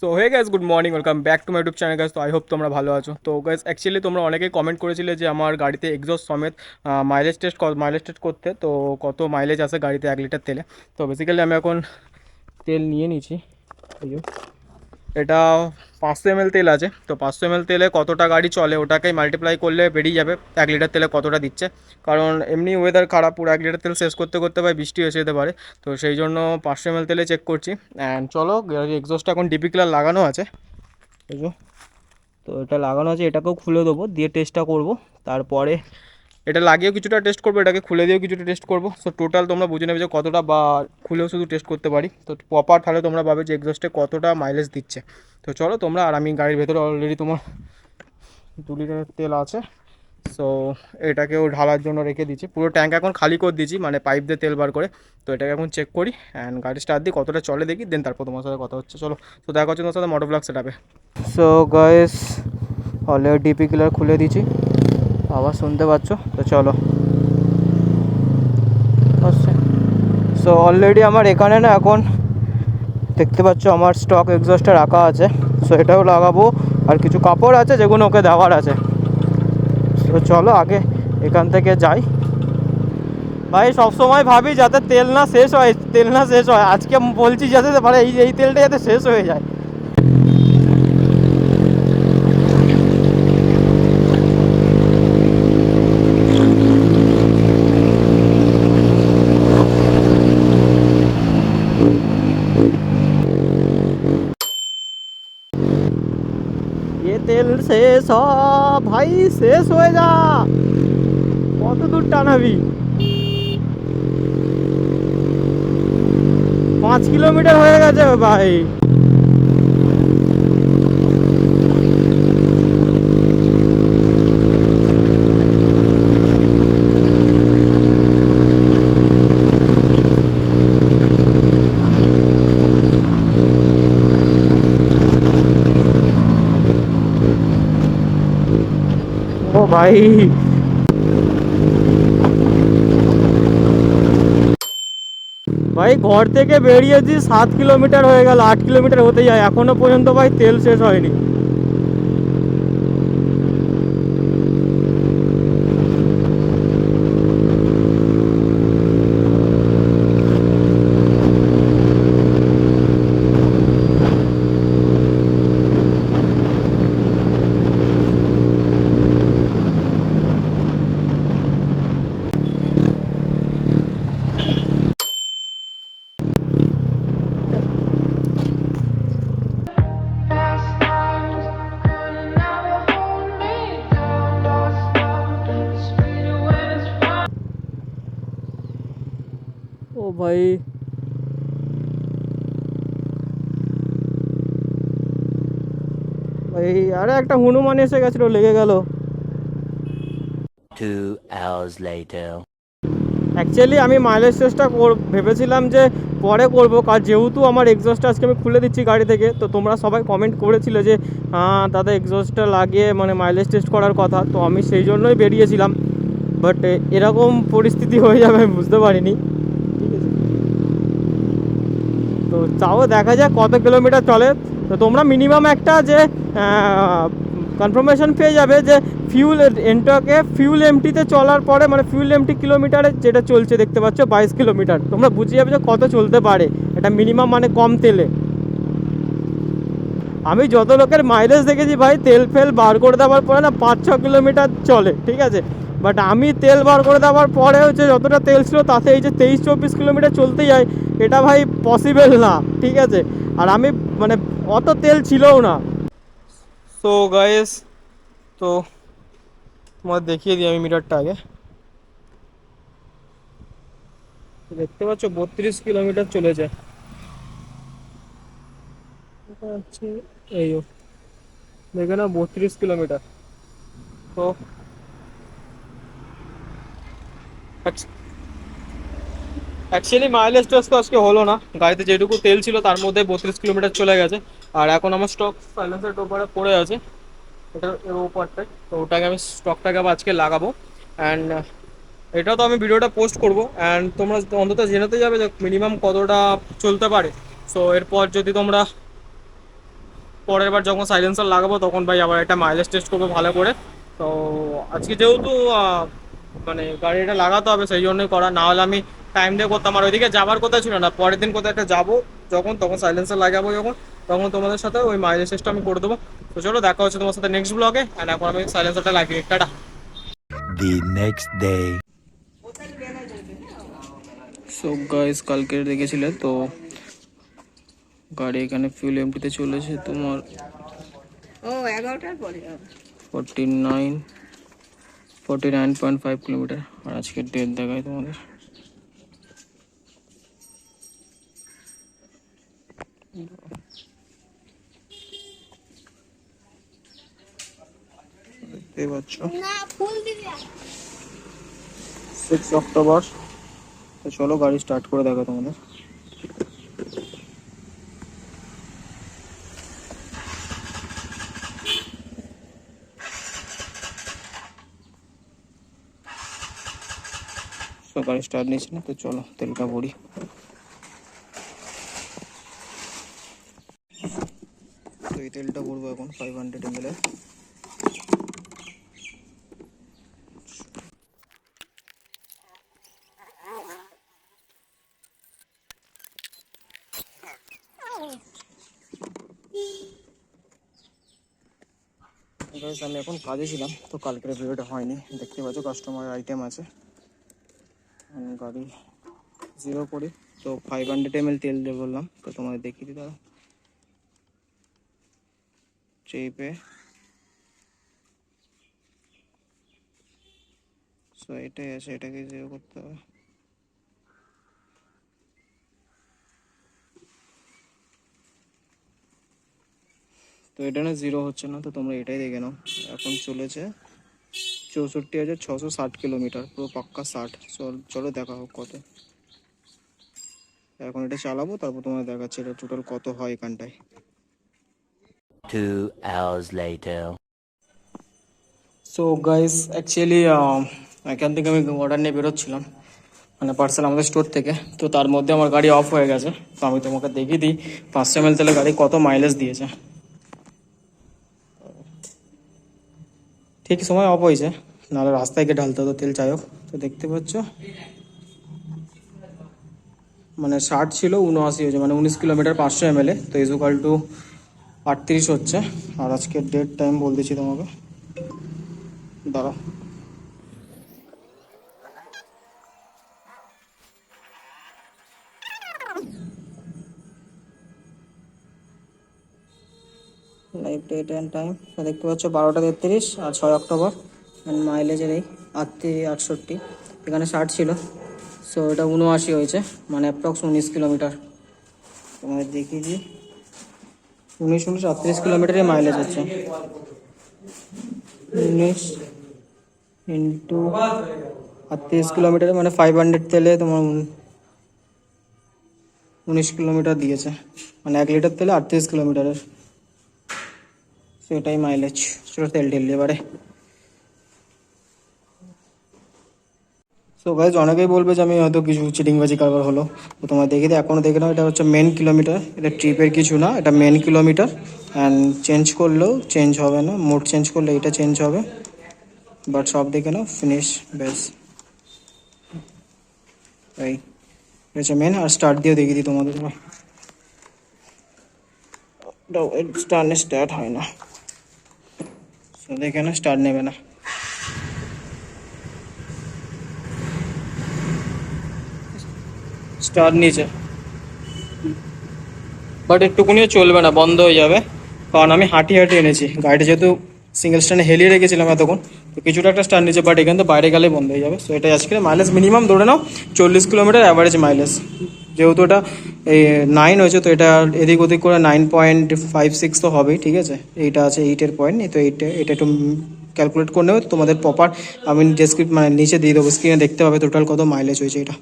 So hey guys, good morning, welcome back to my YouTube channel guys. তো I hope তোমরা ভালো আছো। তো গাইস অ্যাকচুয়ালি তোমরা অনেকেই কমেন্ট করেছিলে যে আমার গাড়িতে এক্সস্ট সমেত মাইলেজ টেস্ট করতে। তো কত মাইলেজ আছে গাড়িতে 1 লিটার তেলে। তো বেসিক্যালি আমি এখন তেল নিয়ে নিয়েছি। এই যে এটা 500 ml তেল আছে। তো 500 ml তেলে কতটা গাড়ি চলে ওটাকেই মাল্টিপ্লাই করলে বেরিয়ে যাবে 1 লিটার তেলে কতটা দিচ্ছে। কারণ এমনি ওয়েদার খারাপ, পুরো 1 লিটার তেল শেষ করতে করতে ভাই বৃষ্টি এসে যেতে পারে। তো সেই জন্য 500 ml তেলে চেক করছি। অ্যান্ড চলো, এক্সস্টটা এখন ডিপি কিলার লাগানো আছে। এই যে, তো এটা লাগানো আছে, এটাকেও খুলে দেবো, দিয়ে টেস্টটা করব। তারপরে এটা লাগিয়েও কিছুটা টেস্ট করবো, এটাকে খুলে দিয়েও কিছুটা টেস্ট করবো। সো টোটাল তোমরা বুঝে নেবে যে কতটা, বা খুলেও শুধু টেস্ট করতে পারি। তো প্রপার তাহলে তোমরা ভাবে যে এক্সস্টে কতটা মাইলেজ দিচ্ছে। তো চলো তোমরা, আর আমি গাড়ির ভেতরে অলরেডি তোমার 2 লিটারের তেল আছে। সো এটাকেও ঢালার জন্য রেখে দিচ্ছি, পুরো ট্যাঙ্ক এখন খালি করে দিয়েছি, মানে পাইপ দিয়ে তেল বার করে। তো এটাকে এখন চেক করি অ্যান্ড গাড়ি স্টার্ট দিই, কতটা চলে দেখি, দেন তারপর তোমার সাথে কথা হচ্ছে। চলো, তো দেখা হচ্ছে তোমার সাথে মোটর ব্লগ সেটআপে। So guys, already DP killer খুলে দিয়েছি, আবার শুনতে পাচ্ছ। তো চলো, সো অলরেডি আমার এখানে না এখন দেখতে পাচ্ছ আমার স্টক এক্সস্টটা রাখা আছে। সো এটাও লাগাবো, আর কিছু কাপড় আছে যেগুলো ওকে দেওয়ার আছে। তো চলো আগে এখান থেকে যাই। ভাই সবসময় ভাবি যাতে তেল না শেষ হয়, আজকে বলছি যাতে মানে এই তেলটা যাতে শেষ হয়ে যায়। তেল শেষ হ ভাই, শেষ হয়ে যা। কত দূর টানাবি? 5 কিলোমিটার হয়ে গেছে ভাই। ও ভাই, ভাই ঘর থেকে বেরিয়েছি 7 কিলোমিটার হয়ে গেল, 8 কিলোমিটার হতে যায়, এখনো পর্যন্ত ভাই তেল শেষ হয়নি। ও ভাই, ভাই আরে একটা হনুমান এসে গেছিল, লেগে গেল। 2 hours later. অ্যাকচুয়ালি আমি মাইলেজ টেস্টটা ভেবেছিলাম যে পরে করব, কারণ যেহেতু আমার এক্সস্টটা আজকে আমি খুলে দিচ্ছি গাড়ি থেকে। তো তোমরা সবাই কমেন্ট করেছিলে যে দাদা এক্সস্টটা লাগিয়ে মানে মাইলেজ টেস্ট করার কথা, তো আমি সেই জন্যই বেরিয়েছিলাম। বাট এরকম পরিস্থিতি হয়ে যাবে আমি বুঝতে পারিনি। ঠিক আছে, তো চাও দেখা যাক কত কিলোমিটার চলে। তো তোমরা মিনিমাম একটা যে কনফার্মেশন পেয়ে যাবে যে ফিউল এমটিতে চলার পরে, মানে ফিউল এমটি কিলোমিটারে যেটা চলছে দেখতে পাচ্ছ 22 কিলোমিটার, তোমরা বুঝে যাবে যে কত চলতে পারে এটা মিনিমাম, মানে কম তেলে। আমি যত লোকের মাইলেজ দেখেছি ভাই, তেল ফেল বার করে দেওয়ার পরে না 5-6 কিলোমিটার চলে, ঠিক আছে। বাট আমি তেল বার করে দেওয়ার পরে হচ্ছে যতটা তেল ছিল তাতে এই যে 23-24 কিলোমিটার চলতে যায়, এটা ভাই পসিবল না, ঠিক আছে। আর আমি মানে অত তেল ছিলও না। সো গাইস, তো তোমার দেখিয়ে দিই আমি মিটারটা আগে। দেখতে পাচ্ছ 32 কিলোমিটার চলেছে। এটা হচ্ছে এই দেখে না, 32 কিলোমিটার। তো অ্যাকচুয়ালি মাইলেজ টেস্ট তো আজকে হলো না, গাড়িতে যেটুকু তেল ছিল তার মধ্যে 32 কিলোমিটার চলে গেছে। আর এখন আমার স্টক সাইলেন্সার ওপরে পড়ে আছে, এটার এর ওপরটায়। তো ওটাকে আমি স্টকটাকে আবার আজকে লাগাবো। অ্যান্ড এটা তো আমি ভিডিওটা পোস্ট করবো, অ্যান্ড তোমরা অন্তত জেনেতে যাবে যে মিনিমাম কতটা চলতে পারে। সো এরপর যদি তোমরা পরের বার যখন সাইলেন্সার লাগাবো তখন ভাই আবার একটা মাইলেজ টেস্ট করবো ভালো করে। তো আজকে যেহেতু মানে গাড়িটা লাগাতে হবে সেই জন্যই করা, না হলে আমি টাইম দিয়ে করতাম। আর ওইদিকে যাবার কথা ছিল না, পরের দিন কোথাও একটা যাবো তখন সাইলেন্সার লাগাবো তখন তোমাদের সাথে ওই মাইলেজ টেস্টটা আমি করে দেবো। তো চলো দেখা হচ্ছে তোমার সাথে নেক্সট ব্লগে। অ্যান্ড এখন আমি সাইলেন্সারটা লাগিয়ে tata. The next day. So guys কালকে দেখেছিলে তো গাড়ি এখানে ফিউল এমটিতে চলেছে তোমার 49.5 কিলোমিটার। আর আজকের ডেট দেখায় তোমাদের, দেখতেই পাচ্ছ 6 অক্টোবর। তো চলো গাড়ি স্টার্ট করে দেখো তোমাদের। তো গাড়ি স্টার্ট নিচ্ছে না, তো চলো তেলটা ভরি। তো এই তেলটা ভরবো এখন 500 ml এর। Guys, আমি এখন কাজে ছিলাম তো কালকের ভিডিওটা হয়নি, দেখতে পাচ্ছ কাস্টমার আইটেম আছে। গাড়ি জিরো করে তো 500 ml তেল দিয়ে বললাম, তো তোমাদের দেখিয়ে দিই দাঁড়া। চেপে সো এটাই আছে, এটাকে জিরো করতে হবে। তো এটা না জিরো হচ্ছে না, তো তোমরা এটাই দেখে নাও। এখন চলেছে 64,660 কিলোমিটার, পুরো পাক্কা 60। চলো দেখা হোক কত। এখন এটা চালাবো, তারপর তোমার দেখাচ্ছে এটা টোটাল কত হয় এখানটায়। 2 hours later. So guys actually এখান থেকে আমি অর্ডার নিয়ে বেরোচ্ছিলাম, মানে পার্সেল আমাদের স্টোর থেকে। তো তার মধ্যে আমার গাড়ি অফ হয়ে গেছে। তো আমি তোমাকে দেখিয়ে দিই 500 ml তেলে গাড়ি কত মাইলেজ দিয়েছে। ঠিক সময় অফ হয়েছে, নাহলে রাস্তায় গিয়ে ঢালতে হতো তেল, যাই হোক। তো দেখতে পাচ্ছ মানে 60 ছিল 79 হয়েছে, মানে 19 কিলোমিটার 500 ml। তো ইজুকাল টু 38 হচ্ছে। আর আজকের ডেট টাইম বলতেছি তোমাকে, দাঁড়াও। লাইভ ডেট অ্যান্ড টাইম দেখতে পাচ্ছ 12টা 33 আর 6 অক্টোবর। অ্যান্ড মাইলেজের এই 68 এখানে 60 ছিল, সো এটা 79 হয়েছে, মানে অ্যাপ্রক্স 19 কিলোমিটার। তোমাদের দেখিয়ে দিই 19 কিলোমিটারের মাইলেজ হচ্ছে। 19 ইন্টু 38 কিলোমিটারে মানে 500 তেলে তোমার 19 কিলোমিটার দিয়েছে, মানে 1 লিটার তেলে 38 কিলোমিটারের। সেটাই মাইলেজ। চলো তেল ঢেলে এবারে। সো গাইজ অনেকেই বলবে যে আমি হয়তো কিছু চিটিংবাজি কারবার হলো, তো তোমার দেখে দিই এখনও দেখে নাও। এটা হচ্ছে মেন কিলোমিটার, এটা ট্রিপের কিছু না, এটা মেন কিলোমিটার। অ্যান্ড চেঞ্জ করলেও চেঞ্জ হবে না, মোড চেঞ্জ করলে এটা চেঞ্জ হবে, বাট সব দেখে নাও ফিনিশ ব্যাস। এই এটা হচ্ছে মেন। আর স্টার্ট দিয়েও দেখিয়ে দিই তোমাদের। স্টার্ট হয় না, সো দেখে না স্টার্ট নেবে না। স্টার নিচে, বাট একটুকুনিও চলবে না, বন্ধ হয়ে যাবে। কারণ আমি হাঁটি এনেছি গাড়িটা, যেহেতু সিঙ্গেল স্ট্যান্ডে হেলিয়ে রেখেছিলাম এতক্ষণ, তো কিছুটা একটা স্টার নিচে, বাট এখান থেকে বাইরে গেলে বন্ধ হয়ে যাবে। সো এটাই আজকে মাইলেজ মিনিমাম ধরে নাও 40 কিলোমিটার অ্যাভারেজ মাইলেজ। যেহেতু এটা এই 9 হয়েছে, তো এটা এদিক ওদিক করে 9.56 তো হবেই, ঠিক আছে। এইটা আছে 8-এর পয়েন্ট, তো এটা একটু ক্যালকুলেট করে নেবে তোমাদের প্রপার। আমি ডেসক্রিপ্ট মানে নিচে দিয়ে দেবো, স্ক্রিনে দেখতে পাবে টোটাল কত মাইলেজ হয়েছে এটা।